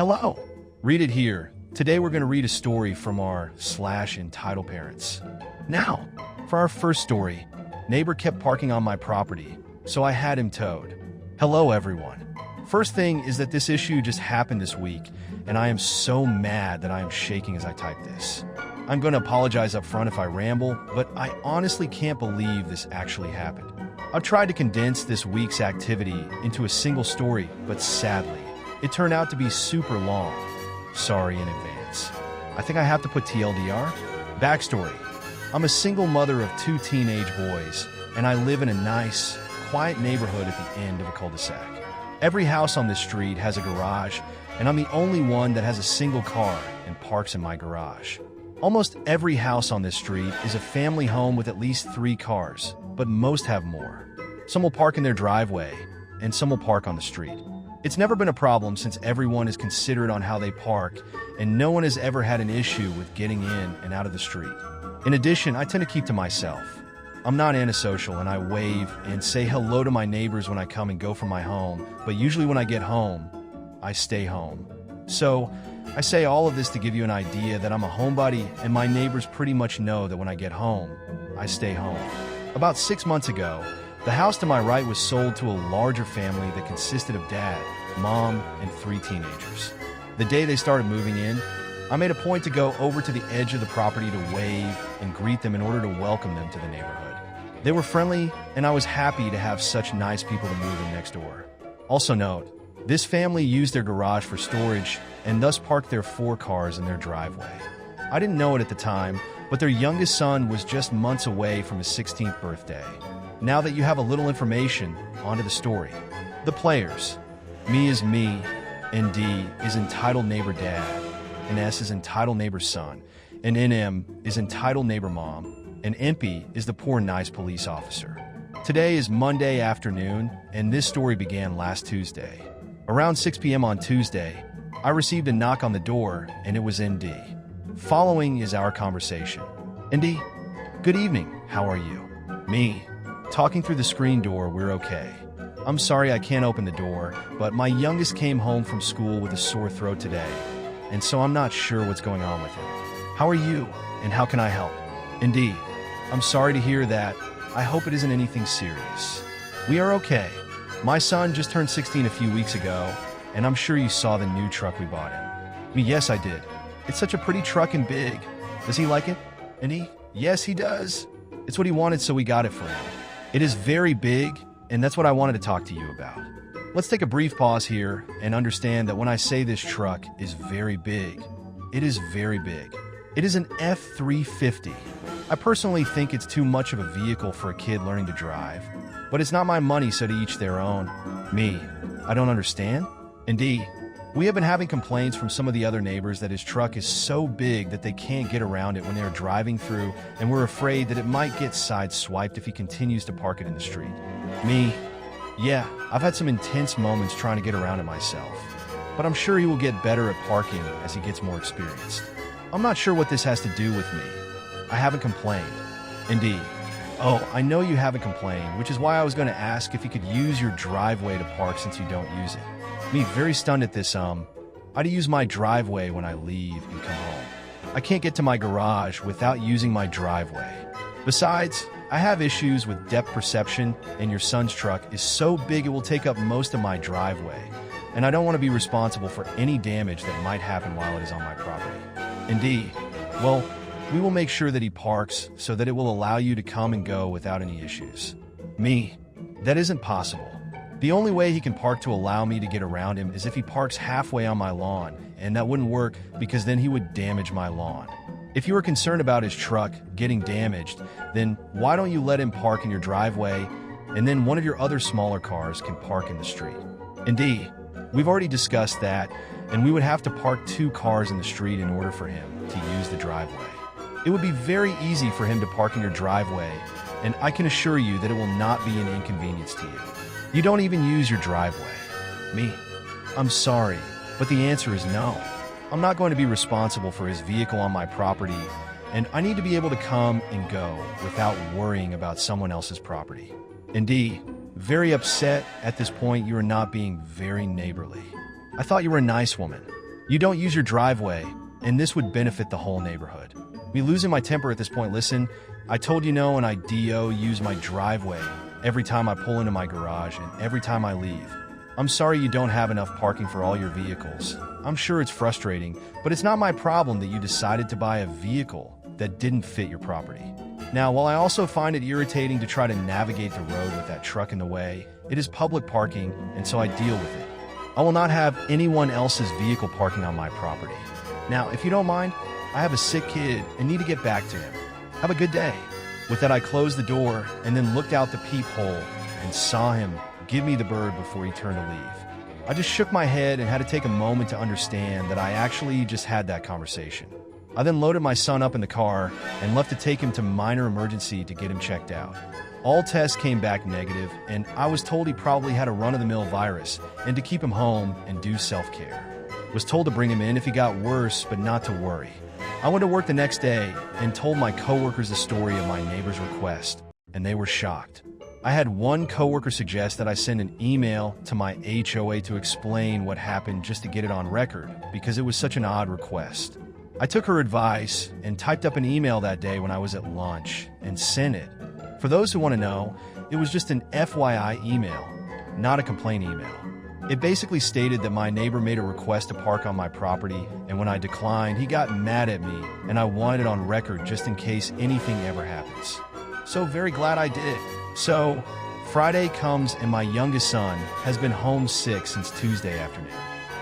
Hello. Read it here. Today we're going to read a story from our /Entitle Parents. Now, for our first story, neighbor kept parking on my property, so I had him towed. Hello everyone. First thing is that this issue just happened this week, and I am so mad that I am shaking as I type this. I'm going to apologize up front if I ramble, but I honestly can't believe this actually happened. I've tried to condense this week's activity into a single story, but sadly, it turned out to be super long. Sorry in advance. I think I have to put TLDR. Backstory. I'm a single mother of 2 teenage boys, and I live in a nice, quiet neighborhood at the end of a cul-de-sac. Every house on this street has a garage, and I'm the only one that has a single car and parks in my garage. Almost every house on this street is a family home with at least 3 cars, but most have more. Some will park in their driveway, and some will park on the street. It's never been a problem since everyone is considerate on how they park, and no one has ever had an issue with getting in and out of the street. In addition, I tend to keep to myself. I'm not antisocial, and I wave and say hello to my neighbors when I come and go from my home, but usually when I get home, I stay home. So, I say all of this to give you an idea that I'm a homebody, and my neighbors pretty much know that when I get home, I stay home. About 6 months ago, the house to my right was sold to a larger family that consisted of dad, mom, and 3 teenagers. The day they started moving in, I made a point to go over to the edge of the property to wave and greet them in order to welcome them to the neighborhood. They were friendly, and I was happy to have such nice people to move in next door. Also note, this family used their garage for storage and thus parked their 4 cars in their driveway. I didn't know it at the time, but their youngest son was just months away from his 16th birthday. Now that you have a little information, onto the story. The players. Me is me, ND is entitled neighbor dad, and S is entitled neighbor son, and NM is entitled neighbor mom, and MP is the poor nice police officer. Today is Monday afternoon, and this story began last Tuesday. Around 6 p.m. on Tuesday, I received a knock on the door, and it was ND. Following is our conversation. ND, good evening, how are you? Me, talking through the screen door, we're okay. I'm sorry I can't open the door, but my youngest came home from school with a sore throat today, and so I'm not sure what's going on with him. How are you, and how can I help? Indeed, I'm sorry to hear that. I hope it isn't anything serious. We are okay. My son just turned 16 a few weeks ago, and I'm sure you saw the new truck we bought him. Yes, I did. It's such a pretty truck and big. Does he like it? And yes, he does. It's what he wanted, so we got it for him. It is very big, and that's what I wanted to talk to you about. Let's take a brief pause here and understand that when I say this truck is very big, it is very big. It is an F-350. I personally think it's too much of a vehicle for a kid learning to drive, but it's not my money, so to each their own. Me, I don't understand? Indeed, we have been having complaints from some of the other neighbors that his truck is so big that they can't get around it when they are driving through, and we're afraid that it might get sideswiped if he continues to park it in the street. Me, yeah, I've had some intense moments trying to get around it myself, but I'm sure he will get better at parking as he gets more experienced. I'm not sure what this has to do with me. I haven't complained. Indeed. Oh, I know you haven't complained, which is why I was going to ask if you could use your driveway to park since you don't use it. Me, very stunned at this, I'd use my driveway when I leave and come home. I can't get to my garage without using my driveway. Besides, I have issues with depth perception, and your son's truck is so big it will take up most of my driveway, and I don't want to be responsible for any damage that might happen while it is on my property. Indeed, well, we will make sure that he parks so that it will allow you to come and go without any issues. Me, that isn't possible. The only way he can park to allow me to get around him is if he parks halfway on my lawn, and that wouldn't work because then he would damage my lawn. If you are concerned about his truck getting damaged, then why don't you let him park in your driveway, and then one of your other smaller cars can park in the street? Indeed, we've already discussed that, and we would have to park 2 cars in the street in order for him to use the driveway. It would be very easy for him to park in your driveway, and I can assure you that it will not be an inconvenience to you. You don't even use your driveway. Me, I'm sorry, but the answer is no. I'm not going to be responsible for his vehicle on my property, and I need to be able to come and go without worrying about someone else's property. Indeed, very upset at this point. You are not being very neighborly. I thought you were a nice woman. You don't use your driveway, and this would benefit the whole neighborhood. Me losing my temper at this point, listen, I told you no and I use my driveway every time I pull into my garage and every time I leave. I'm sorry you don't have enough parking for all your vehicles. I'm sure it's frustrating, but it's not my problem that you decided to buy a vehicle that didn't fit your property. Now, while I also find it irritating to try to navigate the road with that truck in the way, it is public parking, and so I deal with it. I will not have anyone else's vehicle parking on my property. Now, if you don't mind, I have a sick kid and need to get back to him. Have a good day. With that, I closed the door and then looked out the peephole and saw him give me the bird before he turned to leave. I just shook my head and had to take a moment to understand that I actually just had that conversation. I then loaded my son up in the car and left to take him to minor emergency to get him checked out. All tests came back negative, and I was told he probably had a run-of-the-mill virus and to keep him home and do self-care. Was told to bring him in if he got worse, but not to worry. I went to work the next day and told my coworkers the story of my neighbor's request, and they were shocked. I had one coworker suggest that I send an email to my HOA to explain what happened just to get it on record, because it was such an odd request. I took her advice and typed up an email that day when I was at lunch and sent it. For those who want to know, it was just an FYI email, not a complaint email. It basically stated that my neighbor made a request to park on my property, and when I declined, he got mad at me, and I wanted it on record just in case anything ever happens. So very glad I did. So, Friday comes and my youngest son has been homesick since Tuesday afternoon.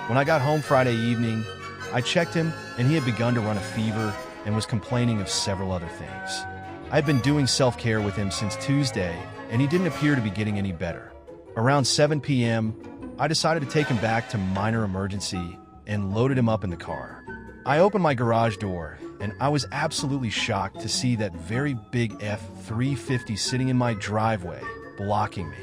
When I got home Friday evening, I checked him and he had begun to run a fever and was complaining of several other things. I had been doing self-care with him since Tuesday and he didn't appear to be getting any better. Around 7 p.m., I decided to take him back to minor emergency and loaded him up in the car. I opened my garage door and I was absolutely shocked to see that very big F-350 sitting in my driveway, blocking me.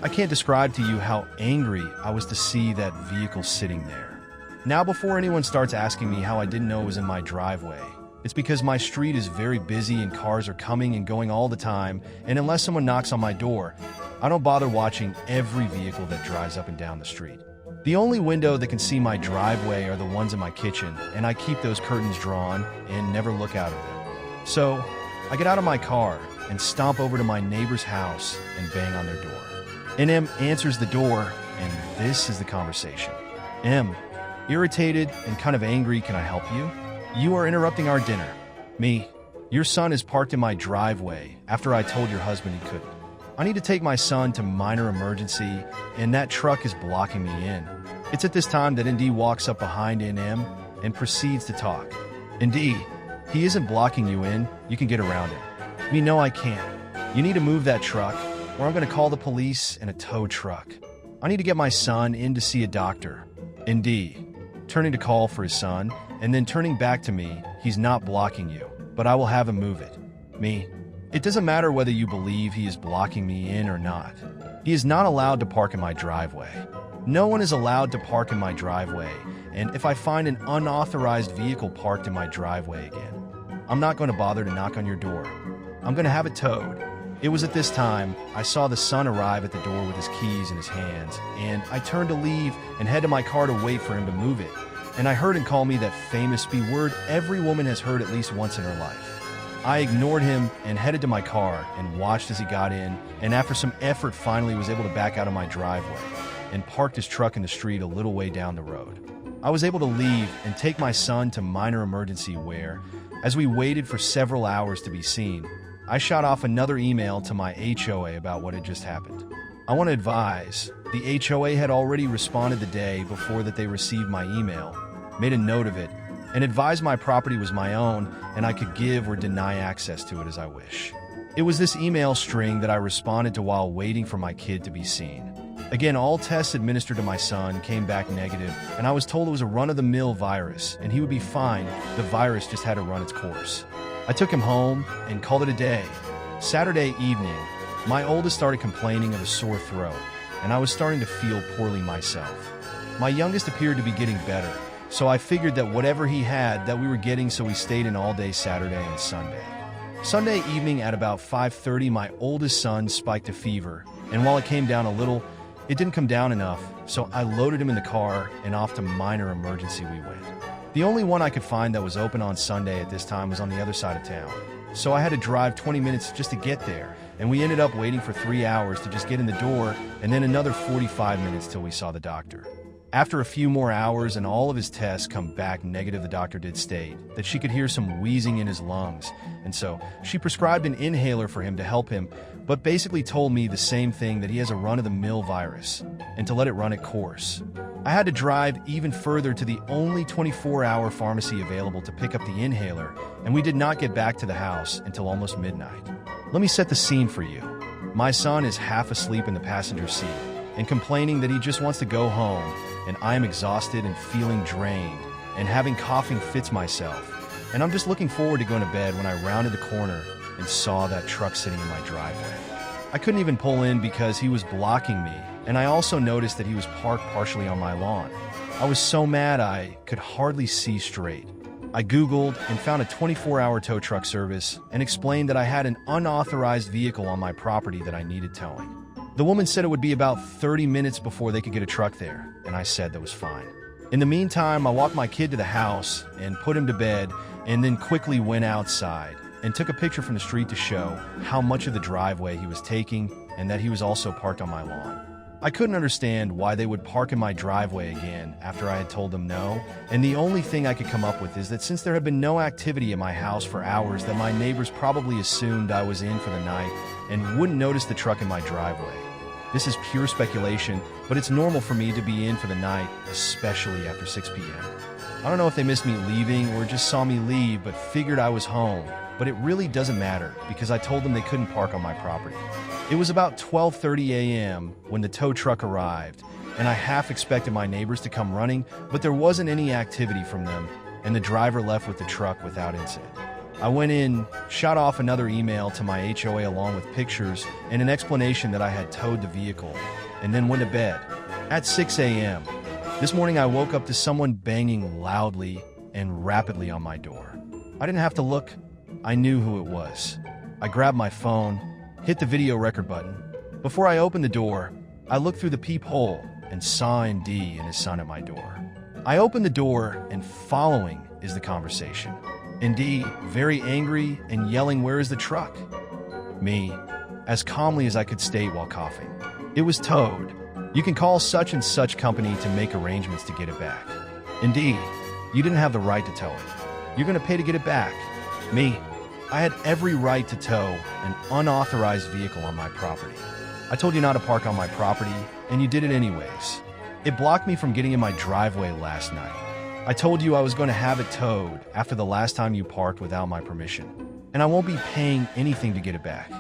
I can't describe to you how angry I was to see that vehicle sitting there. Now, before anyone starts asking me how I didn't know it was in my driveway, it's because my street is very busy and cars are coming and going all the time, and unless someone knocks on my door, I don't bother watching every vehicle that drives up and down the street. The only window that can see my driveway are the ones in my kitchen, and I keep those curtains drawn and never look out of them. So, I get out of my car and stomp over to my neighbor's house and bang on their door. M answers the door, and this is the conversation. M, irritated and kind of angry, can I help you? You are interrupting our dinner. Me, your son is parked in my driveway after I told your husband he couldn't. I need to take my son to minor emergency, and that truck is blocking me in. It's at this time that ND walks up behind NM and proceeds to talk. ND, he isn't blocking you in. You can get around him. Me, no, I can't. You need to move that truck, or I'm going to call the police and a tow truck. I need to get my son in to see a doctor. ND, turning to call for his son, and then turning back to me, he's not blocking you, but I will have him move it. Me, it doesn't matter whether you believe he is blocking me in or not. He is not allowed to park in my driveway. No one is allowed to park in my driveway, and if I find an unauthorized vehicle parked in my driveway again, I'm not going to bother to knock on your door. I'm going to have it towed. It was at this time I saw the son arrive at the door with his keys in his hands, and I turned to leave and head to my car to wait for him to move it, and I heard him call me that famous B word every woman has heard at least once in her life. I ignored him and headed to my car and watched as he got in, and after some effort finally was able to back out of my driveway and parked his truck in the street a little way down the road. I was able to leave and take my son to minor emergency where, as we waited for several hours to be seen, I shot off another email to my HOA about what had just happened. I want to advise, the HOA had already responded the day before that they received my email, made a note of it, and advised my property was my own and I could give or deny access to it as I wish. It was this email string that I responded to while waiting for my kid to be seen. Again, all tests administered to my son came back negative, and I was told it was a run-of-the-mill virus and he would be fine. The virus just had to run its course. I took him home and called it a day. Saturday evening, my oldest started complaining of a sore throat, and I was starting to feel poorly myself. My youngest appeared to be getting better, so I figured that whatever he had that we were getting, so we stayed in all day Saturday and Sunday. Sunday evening at about 5:30, my oldest son spiked a fever, and while it came down a little, It didn't come down enough, so I loaded him in the car and off to minor emergency we went. The only one I could find that was open on Sunday at this time was on the other side of town. So I had to drive 20 minutes just to get there, and we ended up waiting for 3 hours to just get in the door, and then another 45 minutes till we saw the doctor. After a few more hours and all of his tests come back negative, the doctor did state that she could hear some wheezing in his lungs, and so she prescribed an inhaler for him to help him, but basically told me the same thing, that he has a run-of-the-mill virus, and to let it run its course. I had to drive even further to the only 24-hour pharmacy available to pick up the inhaler, and we did not get back to the house until almost midnight. Let me set the scene for you. My son is half asleep in the passenger seat and complaining that he just wants to go home, and I am exhausted and feeling drained and having coughing fits myself. And I'm just looking forward to going to bed when I rounded the corner and saw that truck sitting in my driveway. I couldn't even pull in because he was blocking me, and I also noticed that he was parked partially on my lawn. I was so mad I could hardly see straight. I Googled and found a 24-hour tow truck service and explained that I had an unauthorized vehicle on my property that I needed towing. The woman said it would be about 30 minutes before they could get a truck there, and I said that was fine. In the meantime, I walked my kid to the house and put him to bed, and then quickly went outside and took a picture from the street to show how much of the driveway he was taking and that he was also parked on my lawn. I couldn't understand why they would park in my driveway again after I had told them no, and the only thing I could come up with is that since there had been no activity at my house for hours, that my neighbors probably assumed I was in for the night and wouldn't notice the truck in my driveway. This is pure speculation, but it's normal for me to be in for the night, especially after 6 p.m. I don't know if they missed me leaving or just saw me leave, but figured I was home. But it really doesn't matter because I told them they couldn't park on my property. It was about 12:30 a.m. when the tow truck arrived, and I half expected my neighbors to come running, but there wasn't any activity from them, and the driver left with the truck without incident. I went in, shot off another email to my HOA along with pictures and an explanation that I had towed the vehicle, and then went to bed. At 6 a.m. this morning, I woke up to someone banging loudly and rapidly on my door. I didn't have to look. I knew who it was. I grabbed my phone, hit the video record button. Before I opened the door, I looked through the peephole and saw ND and his son at my door. I opened the door, and following is the conversation. ND, very angry and yelling, "Where is the truck?" Me, as calmly as I could state while coughing, "It was towed. You can call such and such company to make arrangements to get it back." ND, "You didn't have the right to tow it. You're going to pay to get it back." Me, "I had every right to tow an unauthorized vehicle on my property. I told you not to park on my property, and you did it anyways. It blocked me from getting in my driveway last night. I told you I was going to have it towed after the last time you parked without my permission, and I won't be paying anything to get it back.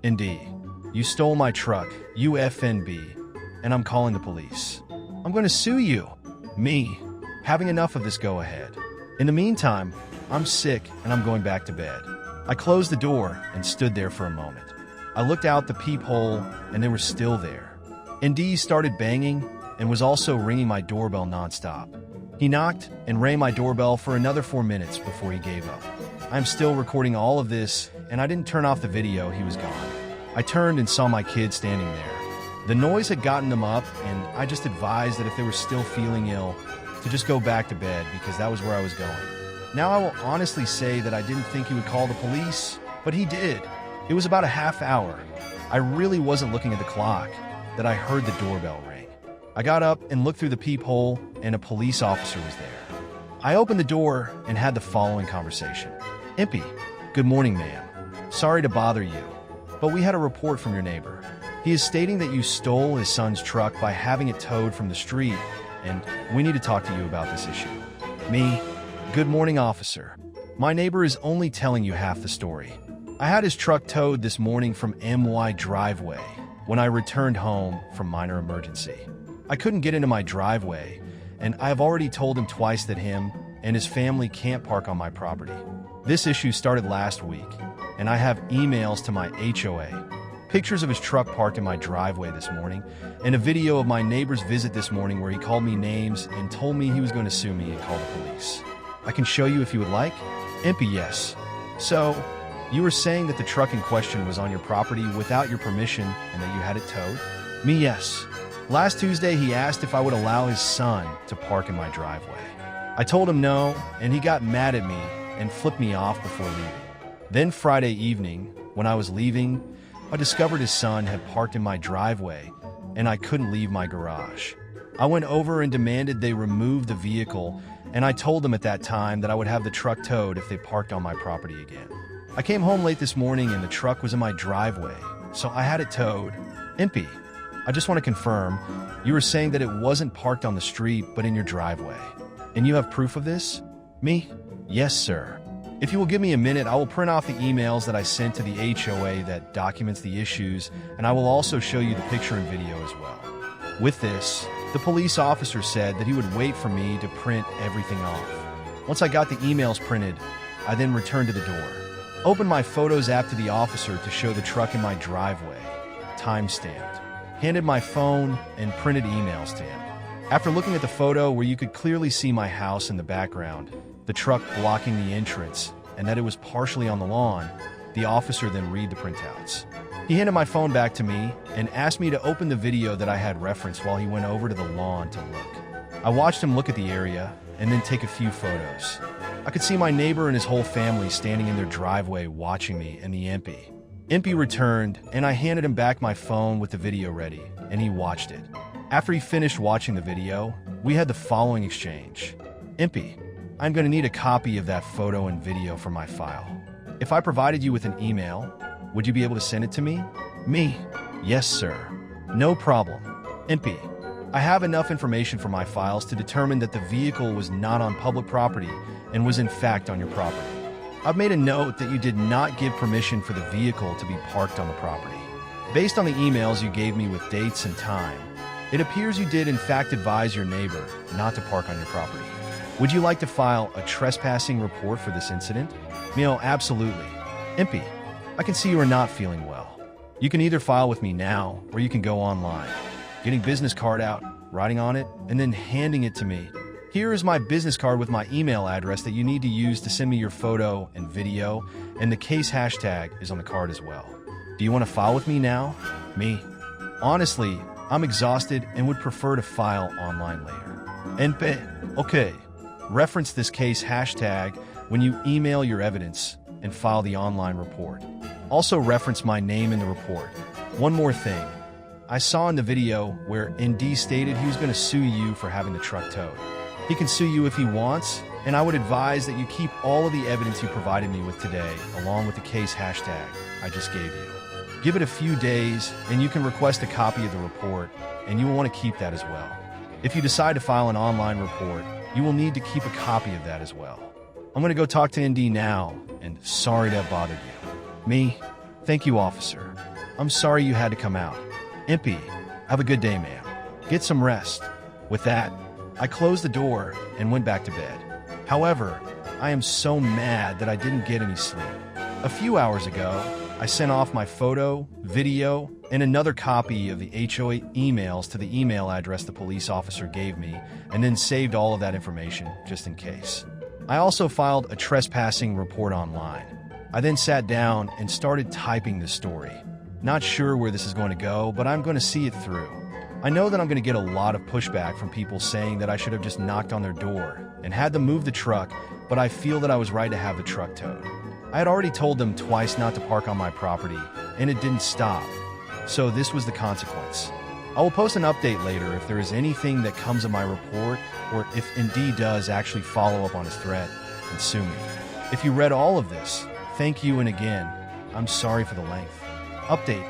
ND, you stole my truck, you FNB, and I'm calling the police. I'm going to sue you." Me, having enough of this, go ahead. In the meantime, I'm sick and I'm going back to bed. I closed the door and stood there for a moment. I looked out the peephole and they were still there. ND started banging and was also ringing my doorbell nonstop. He knocked and rang my doorbell for another 4 minutes before he gave up. I'm still recording all of this, and I didn't turn off the video. He was gone. I turned and saw my kid standing there. The noise had gotten them up, and I just advised that if they were still feeling ill, to just go back to bed because that was where I was going. Now I will honestly say that I didn't think he would call the police, but he did. It was about a half hour. I really wasn't looking at the clock that I heard the doorbell ring. I got up and looked through the peephole, and a police officer was there. I opened the door and had the following conversation. "Impy, good morning, ma'am. Sorry to bother you, but we had a report from your neighbor. He is stating that you stole his son's truck by having it towed from the street, and we need to talk to you about this issue." Me, "Good morning, officer. My neighbor is only telling you half the story. I had his truck towed this morning from MY driveway when I returned home from minor emergency. I couldn't get into my driveway, and I have already told him twice that him and his family can't park on my property. This issue started last week, and I have emails to my HOA, pictures of his truck parked in my driveway this morning, and a video of my neighbor's visit this morning where he called me names and told me he was going to sue me and call the police. I can show you if you would like." Impy, "Yes. So, you were saying that the truck in question was on your property without your permission and that you had it towed?" Me, "Yes. Last Tuesday, he asked if I would allow his son to park in my driveway. I told him no, and he got mad at me and flipped me off before leaving. Then Friday evening, when I was leaving, I discovered his son had parked in my driveway, and I couldn't leave my garage. I went over and demanded they remove the vehicle, and I told them at that time that I would have the truck towed if they parked on my property again. I came home late this morning and the truck was in my driveway, so I had it towed. Impy, I just want to confirm, you were saying that it wasn't parked on the street but in your driveway. And you have proof of this? Me? Yes, sir. If you will give me a minute, I will print off the emails that I sent to the HOA that documents the issues, and I will also show you the picture and video as well. With this, the police officer said that he would wait for me to print everything off. Once I got the emails printed, I then returned to the door, opened my Photos app to the officer to show the truck in my driveway, time-stamped, handed my phone, and printed emails to him. After looking at the photo where you could clearly see my house in the background, the truck blocking the entrance, and that it was partially on the lawn, the officer then read the printouts. He handed my phone back to me and asked me to open the video that I had referenced while he went over to the lawn to look. I watched him look at the area and then take a few photos. I could see my neighbor and his whole family standing in their driveway watching me and the Impy. Impy returned, and I handed him back my phone with the video ready, and he watched it. After he finished watching the video, we had the following exchange. Impy, I'm going to need a copy of that photo and video for my file. If I provided you with an email, would you be able to send it to me? Me? Yes, sir. No problem. Impy, I have enough information for my files to determine that the vehicle was not on public property and was in fact on your property. I've made a note that you did not give permission for the vehicle to be parked on the property. Based on the emails you gave me with dates and time, it appears you did in fact advise your neighbor not to park on your property. Would you like to file a trespassing report for this incident? Mio, absolutely. Impy, I can see you are not feeling well. You can either file with me now, or you can go online, getting business card out, writing on it, and then handing it to me. Here is my business card with my email address that you need to use to send me your photo and video, and the case hashtag is on the card as well. Do you want to file with me now? Me? Honestly, I'm exhausted and would prefer to file online later. Impy, okay. Reference this case hashtag when you email your evidence and file the online report. Also reference my name in the report. One more thing. I saw in the video where ND stated he was going to sue you for having the truck towed. He can sue you if he wants, and I would advise that you keep all of the evidence you provided me with today, along with the case hashtag I just gave you. Give it a few days, and you can request a copy of the report, and you will want to keep that as well. If you decide to file an online report, you will need to keep a copy of that as well. I'm going to go talk to ND now, and sorry to have bothered you. Me? Thank you, officer. I'm sorry you had to come out. Impy, have a good day, ma'am. Get some rest. With that, I closed the door and went back to bed. However, I am so mad that I didn't get any sleep. A few hours ago, I sent off my photo, video, and another copy of the HOA emails to the email address the police officer gave me, and then saved all of that information just in case. I also filed a trespassing report online. I then sat down and started typing the story. Not sure where this is going to go, but I'm going to see it through. I know that I'm going to get a lot of pushback from people saying that I should have just knocked on their door and had them move the truck, but I feel that I was right to have the truck towed. I had already told them twice not to park on my property, and it didn't stop. So this was the consequence. I will post an update later if there is anything that comes of my report, or if ND does actually follow up on his threat and sue me. If you read all of this, thank you, and again, I'm sorry for the length. Update.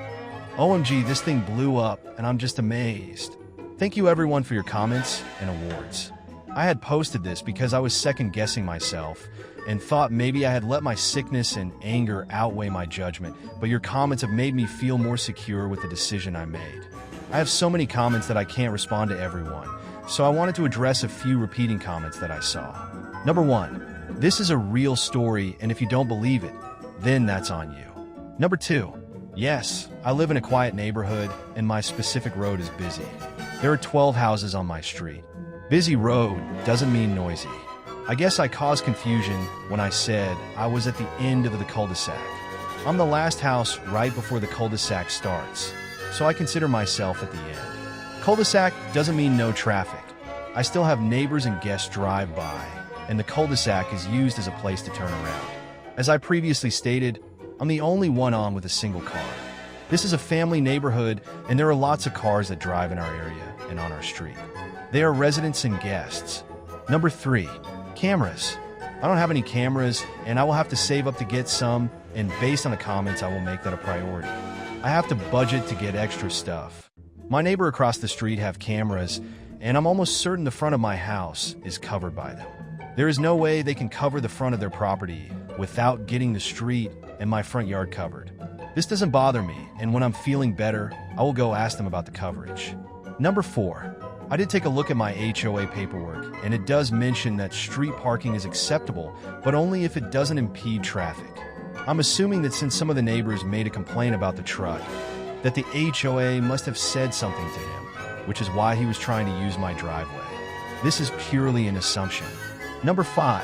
OMG, this thing blew up, and I'm just amazed. Thank you everyone for your comments and awards. I had posted this because I was second-guessing myself and thought maybe I had let my sickness and anger outweigh my judgment, but your comments have made me feel more secure with the decision I made. I have so many comments that I can't respond to everyone, so I wanted to address a few repeating comments that I saw. Number 1, this is a real story, and if you don't believe it, then that's on you. Number 2, yes, I live in a quiet neighborhood, and my specific road is busy. There are 12 houses on my street. Busy road doesn't mean noisy. I guess I caused confusion when I said I was at the end of the cul-de-sac. I'm the last house right before the cul-de-sac starts, so I consider myself at the end. Cul-de-sac doesn't mean no traffic. I still have neighbors and guests drive by, and the cul-de-sac is used as a place to turn around. As I previously stated, I'm the only one on with a single car. This is a family neighborhood, and there are lots of cars that drive in our area and on our street. They are residents and guests. Number 3, cameras. I don't have any cameras, and I will have to save up to get some, and based on the comments, I will make that a priority. I have to budget to get extra stuff. My neighbor across the street have cameras, and I'm almost certain the front of my house is covered by them. There is no way they can cover the front of their property without getting the street and my front yard covered. This doesn't bother me, and when I'm feeling better, I will go ask them about the coverage. Number 4, I did take a look at my HOA paperwork, and it does mention that street parking is acceptable, but only if it doesn't impede traffic. I'm assuming that since some of the neighbors made a complaint about the truck, that the HOA must have said something to him, which is why he was trying to use my driveway. This is purely an assumption. Number 5,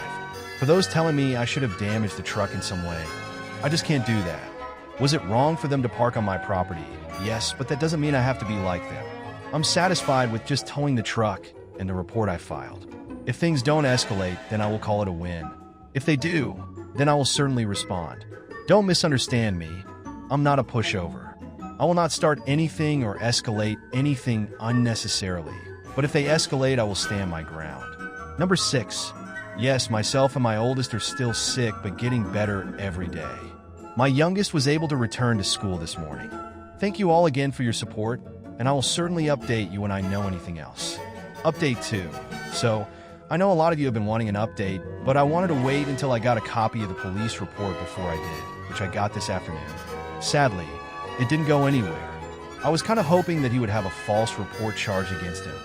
for those telling me I should have damaged the truck in some way, I just can't do that. Was it wrong for them to park on my property? Yes, but that doesn't mean I have to be like them. I'm satisfied with just towing the truck and the report I filed. If things don't escalate, then I will call it a win. If they do, then I will certainly respond. Don't misunderstand me. I'm not a pushover. I will not start anything or escalate anything unnecessarily. But if they escalate, I will stand my ground. Number 6. Yes, myself and my oldest are still sick, but getting better every day. My youngest was able to return to school this morning. Thank you all again for your support, and I will certainly update you when I know anything else. Update 2. So, I know a lot of you have been wanting an update, but I wanted to wait until I got a copy of the police report before I did, which I got this afternoon. Sadly, it didn't go anywhere. I was kind of hoping that he would have a false report charge against him,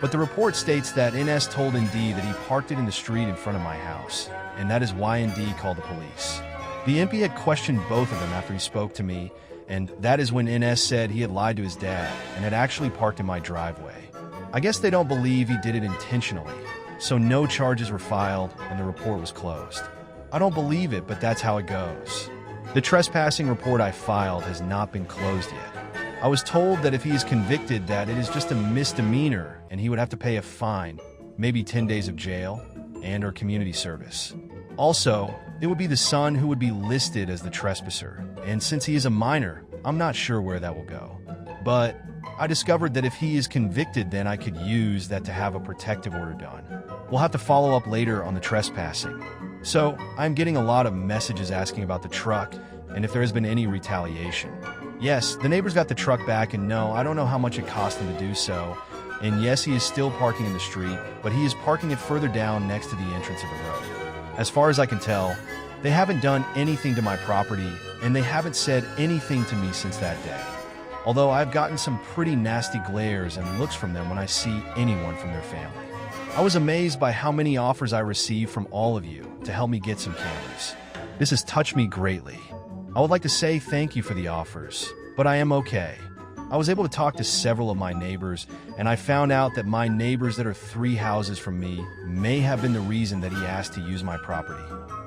but the report states that NS told ND that he parked it in the street in front of my house, and that is why ND called the police. The MP had questioned both of them after he spoke to me, and that is when NS said he had lied to his dad and had actually parked in my driveway. I guess they don't believe he did it intentionally, so no charges were filed and the report was closed. I don't believe it, but that's how it goes. The trespassing report I filed has not been closed yet. I was told that if he is convicted that it is just a misdemeanor and he would have to pay a fine, maybe 10 days of jail and or community service. Also, it would be the son who would be listed as the trespasser, and since he is a minor, I'm not sure where that will go. But I discovered that if he is convicted, then I could use that to have a protective order done. We'll have to follow up later on the trespassing. So, I'm getting a lot of messages asking about the truck and if there has been any retaliation. Yes, the neighbors got the truck back, and no, I don't know how much it cost them to do so. And yes, he is still parking in the street, but he is parking it further down next to the entrance of the road. As far as I can tell, they haven't done anything to my property, and they haven't said anything to me since that day. Although I've gotten some pretty nasty glares and looks from them when I see anyone from their family. I was amazed by how many offers I received from all of you to help me get some cameras. This has touched me greatly. I would like to say thank you for the offers, but I am okay. I was able to talk to several of my neighbors, and I found out that my neighbors that are 3 houses from me may have been the reason that he asked to use my property.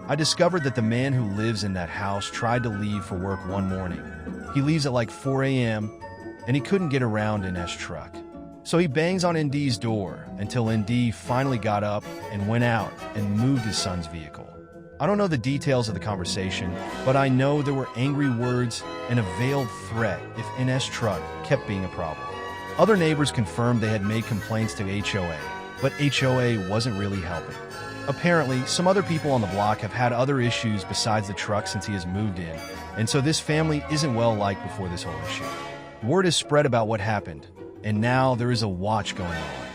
I discovered that the man who lives in that house tried to leave for work one morning. He leaves at like 4 a.m., and he couldn't get around in his truck. So he bangs on ND's door until ND finally got up and went out and moved his son's vehicle. I don't know the details of the conversation, but I know there were angry words and a veiled threat if NS truck kept being a problem. Other neighbors confirmed they had made complaints to HOA, but HOA wasn't really helping. Apparently, some other people on the block have had other issues besides the truck since he has moved in, and so this family isn't well liked before this whole issue. Word has spread about what happened, and now there is a watch going on.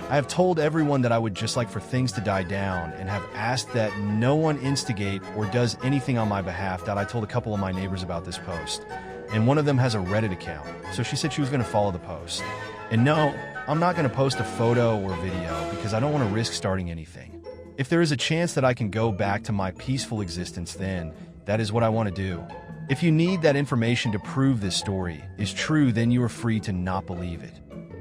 I have told everyone that I would just like for things to die down and have asked that no one instigate or does anything on my behalf. That I told a couple of my neighbors about this post, and one of them has a Reddit account, so she said she was going to follow the post. And no, I'm not going to post a photo or video because I don't want to risk starting anything. If there is a chance that I can go back to my peaceful existence, then that is what I want to do. If you need that information to prove this story is true, then you are free to not believe it.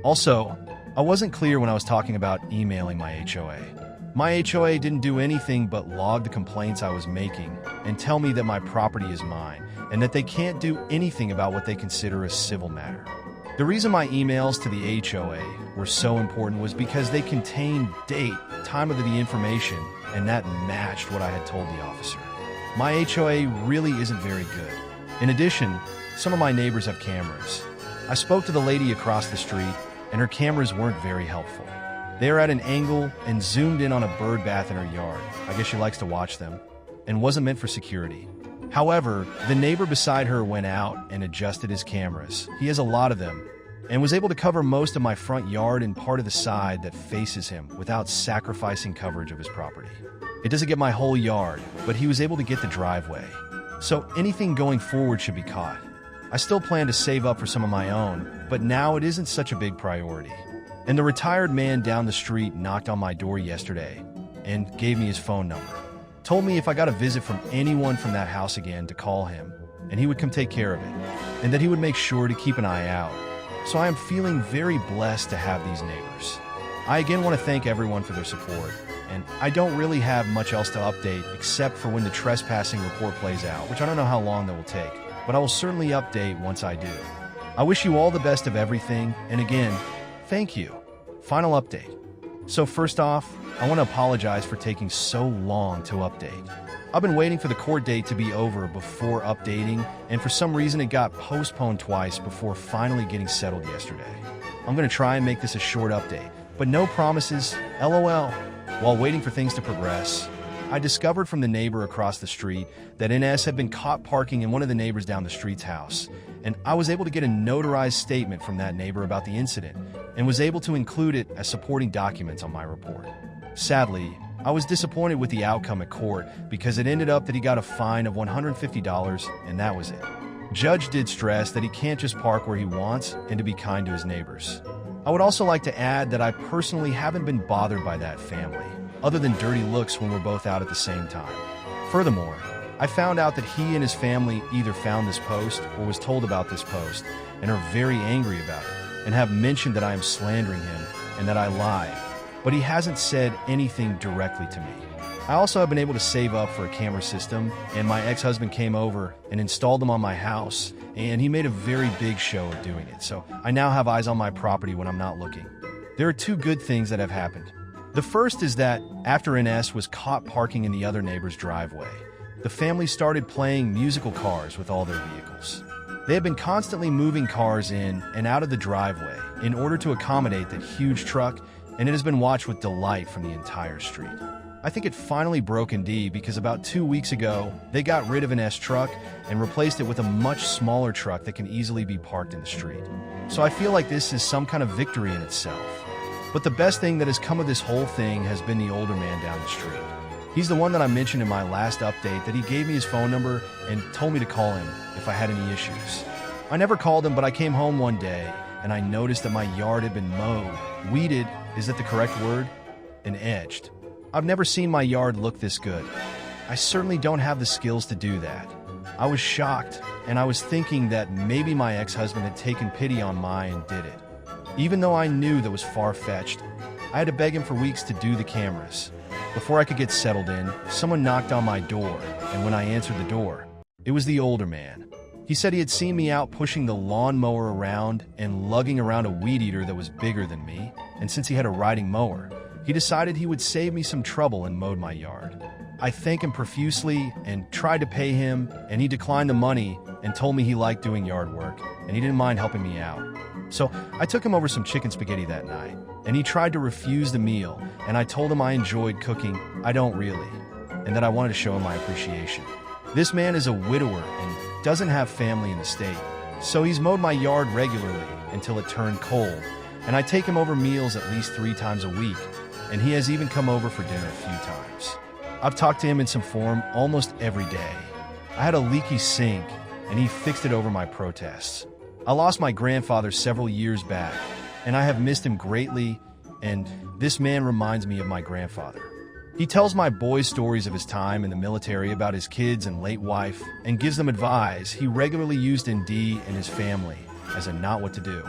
Also, I wasn't clear when I was talking about emailing my HOA. My HOA didn't do anything but log the complaints I was making and tell me that my property is mine and that they can't do anything about what they consider a civil matter. The reason my emails to the HOA were so important was because they contained date, time of the information, and that matched what I had told the officer. My HOA really isn't very good. In addition, some of my neighbors have cameras. I spoke to the lady across the street, and her cameras weren't very helpful. They are at an angle and zoomed in on a bird bath in her yard. I guess she likes to watch them, and wasn't meant for security. However, the neighbor beside her went out and adjusted his cameras. He has a lot of them, and was able to cover most of my front yard and part of the side that faces him without sacrificing coverage of his property. It doesn't get my whole yard, but he was able to get the driveway. So anything going forward should be caught. I still plan to save up for some of my own, but now it isn't such a big priority. And the retired man down the street knocked on my door yesterday and gave me his phone number. Told me if I got a visit from anyone from that house again to call him, and he would come take care of it, and that he would make sure to keep an eye out. So I am feeling very blessed to have these neighbors. I again want to thank everyone for their support, and I don't really have much else to update except for when the trespassing report plays out, which I don't know how long that will take, but I will certainly update once I do. I wish you all the best of everything, and again, thank you. Final update. So first off, I want to apologize for taking so long to update. I've been waiting for the court date to be over before updating, and for some reason it got postponed twice before finally getting settled yesterday. I'm going to try and make this a short update, but no promises, LOL. While waiting for things to progress, I discovered from the neighbor across the street that NS had been caught parking in one of the neighbors down the street's house, and I was able to get a notarized statement from that neighbor about the incident, and was able to include it as supporting documents on my report. Sadly, I was disappointed with the outcome at court because it ended up that he got a fine of $150, and that was it. Judge did stress that he can't just park where he wants and to be kind to his neighbors. I would also like to add that I personally haven't been bothered by that family, other than dirty looks when we're both out at the same time. Furthermore, I found out that he and his family either found this post or was told about this post and are very angry about it and have mentioned that I am slandering him and that I lied, but he hasn't said anything directly to me. I also have been able to save up for a camera system, and my ex-husband came over and installed them on my house, and he made a very big show of doing it, so I now have eyes on my property when I'm not looking. There are two good things that have happened. The first is that after NS was caught parking in the other neighbor's driveway, the family started playing musical cars with all their vehicles. They had been constantly moving cars in and out of the driveway in order to accommodate that huge truck, and it has been watched with delight from the entire street. I think it finally broke in D because about 2 weeks ago, they got rid of an S truck and replaced it with a much smaller truck that can easily be parked in the street. So I feel like this is some kind of victory in itself. But the best thing that has come of this whole thing has been the older man down the street. He's the one that I mentioned in my last update that he gave me his phone number and told me to call him if I had any issues. I never called him, but I came home one day and I noticed that my yard had been mowed, weeded, is that the correct word? And edged. I've never seen my yard look this good. I certainly don't have the skills to do that. I was shocked, and I was thinking that maybe my ex-husband had taken pity on mine and did it. Even though I knew that was far-fetched, I had to beg him for weeks to do the cameras. Before I could get settled in, someone knocked on my door, and when I answered the door, it was the older man. He said he had seen me out pushing the lawnmower around and lugging around a weed eater that was bigger than me, and since he had a riding mower, he decided he would save me some trouble and mowed my yard. I thanked him profusely and tried to pay him, and he declined the money and told me he liked doing yard work, and he didn't mind helping me out. So I took him over some chicken spaghetti that night, and he tried to refuse the meal, and I told him I enjoyed cooking, I don't really, and that I wanted to show him my appreciation. This man is a widower and doesn't have family in the state, so he's mowed my yard regularly until it turned cold, and I take him over meals at least 3 times a week, and he has even come over for dinner a few times. I've talked to him in some form almost every day. I had a leaky sink, and he fixed it over my protests. I lost my grandfather several years back, and I have missed him greatly, and this man reminds me of my grandfather. He tells my boys stories of his time in the military about his kids and late wife, and gives them advice he regularly used in D and his family as a not what to do.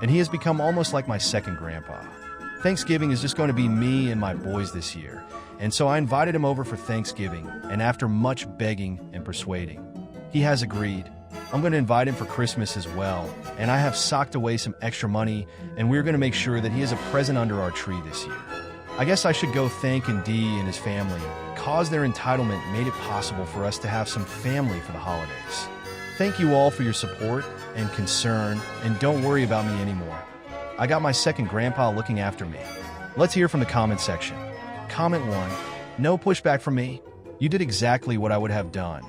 And he has become almost like my second grandpa. Thanksgiving is just going to be me and my boys this year, and so I invited him over for Thanksgiving, and after much begging and persuading, he has agreed. I'm going to invite him for Christmas as well, and I have socked away some extra money, and we're going to make sure that he has a present under our tree this year. I guess I should go thank D and his family, cause their entitlement made it possible for us to have some family for the holidays. Thank you all for your support and concern, and don't worry about me anymore. I got my second grandpa looking after me. Let's hear from the comment section. Comment 1. No pushback from me. You did exactly what I would have done.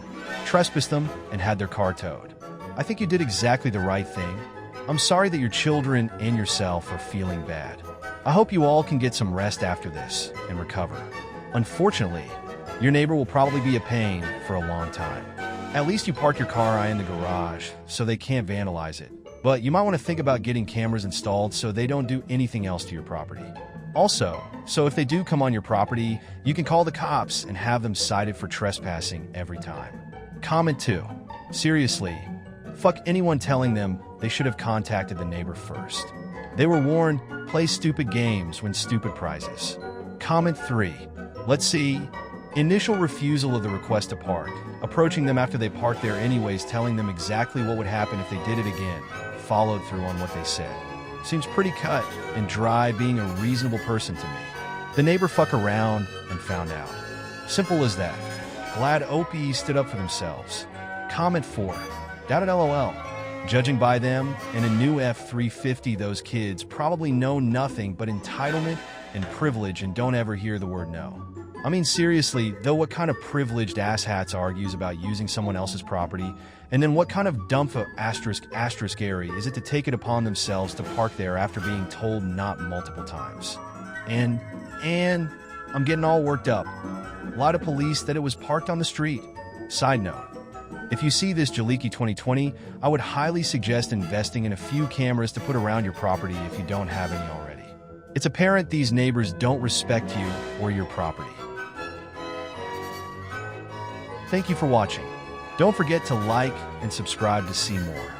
Trespassed them and had their car towed. I think you did exactly the right thing. I'm sorry that your children and yourself are feeling bad. I hope you all can get some rest after this and recover. Unfortunately, your neighbor will probably be a pain for a long time. At least you park your car in the garage so they can't vandalize it. But you might want to think about getting cameras installed so they don't do anything else to your property. Also, so if they do come on your property, you can call the cops and have them cited for trespassing every time. Comment 2. Seriously, fuck anyone telling them they should have contacted the neighbor first. They were warned, play stupid games, win stupid prizes. Comment 3. Let's see. Initial refusal of the request to park, approaching them after they parked there anyways, telling them exactly what would happen if they did it again, followed through on what they said. Seems pretty cut and dry, being a reasonable person to me. The neighbor fuck around and found out. Simple as that. Glad OP stood up for themselves. Comment 4. Doubted LOL. Judging by them and a new F-350, those kids probably know nothing but entitlement and privilege and don't ever hear the word no. I mean, seriously, though, what kind of privileged asshats argues about using someone else's property? And then what kind of dumpha asterisk area is it to take it upon themselves to park there after being told not multiple times? And I'm getting all worked up. Lied to police that it was parked on the street. Side note, if you see this Jaliki 2020, I would highly suggest investing in a few cameras to put around your property if you don't have any already. It's apparent these neighbors don't respect you or your property. Thank you for watching. Don't forget to like and subscribe to see more.